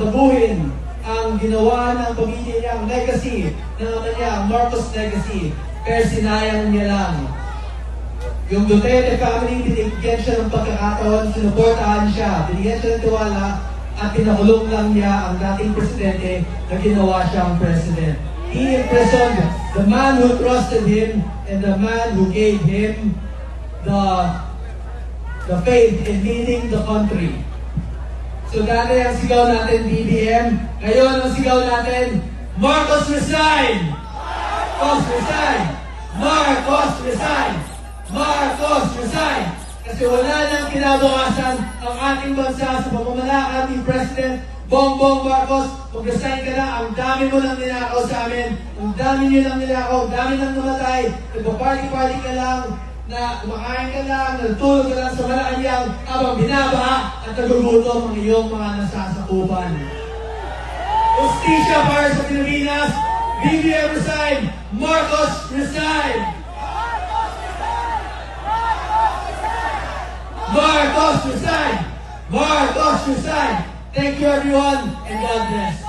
baguhin ang ginawa ng pamilya niya, ang legacy ng ama niya, ang Marcos legacy. Pero sinayang niya lang. Yung Duterte family, binigyan siya ng pagkakataon, sinuportahan siya, binigyan siya ng tiwala, at pinakulong lang niya ang dating presidente na ginawa siyang president. He imprisoned the man who trusted him and the man who gave him the faith in leading the country. So dati ang sigaw natin, BBM. Ngayon ang sigaw natin, Marcos resign! Marcos resign! Marcos resign! Marcos resign! Kasi wala nang kinabukasan ang ating bansa sa pamamalakad ni President Bongbong Marcos. Mag-resign ka na, ang dami mo lang ninakaw sa amin, ang dami nyo lang ninakaw, ang dami nang namatay, nagpa-party-party ka lang, na kumakain ka lang, natulog ka lang sa Malacanang habang binabaha at nagugutom ang iyong mga nasasakupan. Justisya para sa Pilipinas, BBM resign, Marcos resign! Marcos resign! Marcos resign! Thank you everyone and God bless.